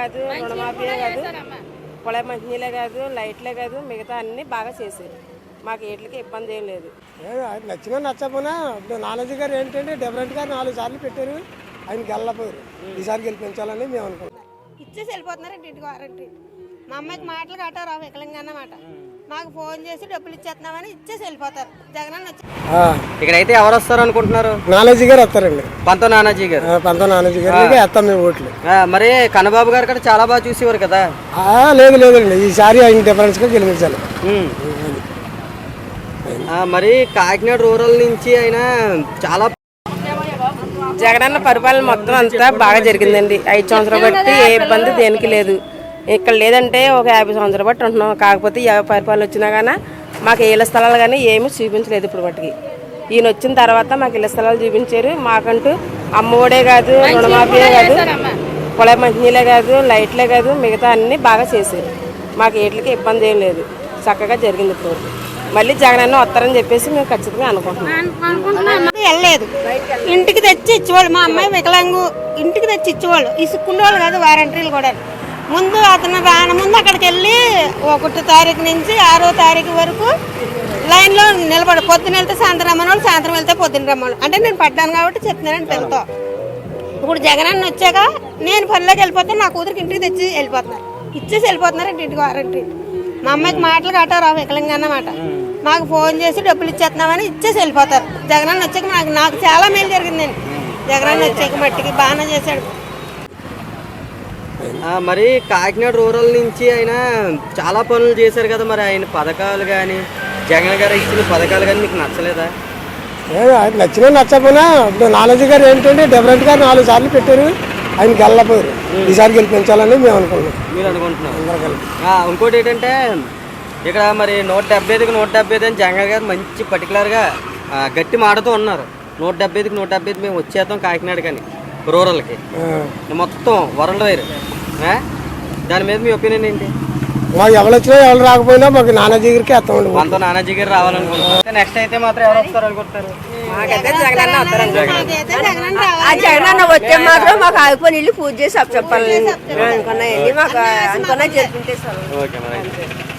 కాదు, రుణమాఫీయే కాదు, పొలం మంచినీళ్ళే కాదు, లైట్లే కాదు, మిగతా అన్ని బాగా చేశారు. మాకు వీటికి ఇబ్బంది ఏం లేదు. నచ్చినా నచ్చపోయినా ఇప్పుడు నానాజీ గారు ఏంటంటే డిఫరెంట్ గా 4 సార్లు పెట్టారు. ఆయనకి వెళ్ళపోయారు. ఈసారి గెలిపించాలని మేము అనుకుంటున్నాం. ఇచ్చేసి వెళ్ళిపోతున్నారండి ఇంటికి వారంటీ. మా అమ్మాయికి మాటలు కట్టారు వికలంగా అన్నమాట. మాకు ఫోన్ చేసి డబ్బులు ఇచ్చేస్తున్నామని ఇచ్చేసి వెళ్ళిపోతారు. జగన్ ఇక్కడైతే ఎవరు వస్తారు అనుకుంటున్నారు? నానాజీ గారు వస్తారండి. పంతో నానాజీ గారు వేస్తాం మేము ఓట్లు. మరి కన్నబాబు గారు కూడా చాలా బాగా చూసేవారు కదా. లేదండి ఈసారి ఆయన డిఫరెన్స్ గా గెలిపించాలి. మరి కాకినాడ రూరల్ నుంచి ఆయన చాలా జగనన్న పరిపాలన మొత్తం అంతా బాగా జరిగిందండి. 5 సంవత్సరాలు బట్టి ఏ ఇబ్బంది దేనికి లేదు. ఇక్కడ లేదంటే ఒక 50 సంవత్సరాలు బట్టి ఉంటున్నాం. కాకపోతే ఏ పరిపాలన వచ్చినా కానీ మాకు ఇళ్ల స్థలాలు కానీ ఏమీ చూపించలేదు. ఇప్పుడు మట్టుకి ఈయన వచ్చిన తర్వాత మాకు ఇళ్ల స్థలాలు చూపించారు. మాకంటూ అమ్మఒడే కాదు, రుణమాఫీయే కాదు, పొలం మంచినీళ్ళే కాదు, లైట్లే కాదు, మిగతా అన్ని బాగా చేశారు. మాకు వీటికి ఇబ్బంది ఏం లేదు. చక్కగా జరిగింది. ఇప్పుడు మళ్ళీ జగనన్న వస్తారని చెప్పేసి మేము ఖచ్చితంగా అనుకుంటున్నాం. వెళ్ళలేదు, ఇంటికి తెచ్చి ఇచ్చేవాళ్ళు. మా అమ్మాయి వికలాంగు ఇంటికి తెచ్చి ఇచ్చేవాళ్ళు. ఇసుక్కునేవాళ్ళు కాదు వారంటీలు కూడా. ముందు అతను రాని ముందు అక్కడికి వెళ్ళి 1వ తారీఖు నుంచి 6వ తారీఖు వరకు లైన్లో నిలబడి పొద్దున వెళ్తే సాయంత్రం రమ్మని, సాయంత్రం వెళ్తే పొద్దున రమ్మని. అంటే నేను పడ్డాను కాబట్టి చెప్తున్నానండి పిల్లతో. ఇప్పుడు జగనన్న వచ్చాక నేను పనిలోకి వెళ్ళిపోతే నా కూతురికి ఇంటికి తెచ్చి వెళ్ళిపోతున్నారు. ఇచ్చేసి వెళ్ళిపోతున్నారండి ఇంటికి వారంటీ. మా అమ్మాయికి మాటలు కట్టారు వికలంగా అన్నమాట. మాకు ఫోన్ చేసి డబ్బులు ఇచ్చేస్తున్నామని ఇచ్చేసి వెళ్ళిపోతారు. జగనన్న వచ్చాక నాకు చాలా మేలు జరిగిందండి. జగనన్న వచ్చాక మట్టికి బాగానే చేశాడు. మరి కాకినాడ రూరల్ నుంచి ఆయన చాలా పనులు చేశారు కదా. మరి ఆయన పథకాలు కానీ జగన్ గారు ఇచ్చిన పథకాలు కానీ మీకు నచ్చలేదా? నచ్చినా నచ్చపోయినా ఇప్పుడు నానాజీ గారు ఏంటంటే డిఫరెంట్ గా 4 సార్లు పెట్టారు. ఆయనకి వెళ్ళపోయారు. ఈసారి గెలిపించాలని మేము అనుకుంటున్నాం. మీరు అనుకుంటున్నారు. ఇంకోటి ఏంటంటే ఇక్కడ మరి 175కి 175 అని జగన్ గారు మంచి పర్టికులర్గా గట్టి మాటతో ఉన్నారు. 175కి 175 మేము వచ్చేద్దాం కాకినాడ కానీ రూరల్కి మొత్తం వరల్డ్ వైర్. దాని మీద మీ ఒపీనియన్ ఏంటి? మాకు ఎవరు వచ్చినా ఎవరు రాకపోయినా మాకు నానాజీ గారికి వస్తామండి. మనతో నానాజీ గారు రావాలనుకుంటున్నారు. నెక్స్ట్ అయితే మాత్రం ఎవరు వస్తారు అనుకుంటారు? జగనన్న వచ్చే మాత్రం మాకు ఆగిపోయిన ఇల్లు పూజ చేసి చెప్పాలి అనుకున్నా మాకు అనుకున్నా జరిపించేస్తారు. ఓకే మరి.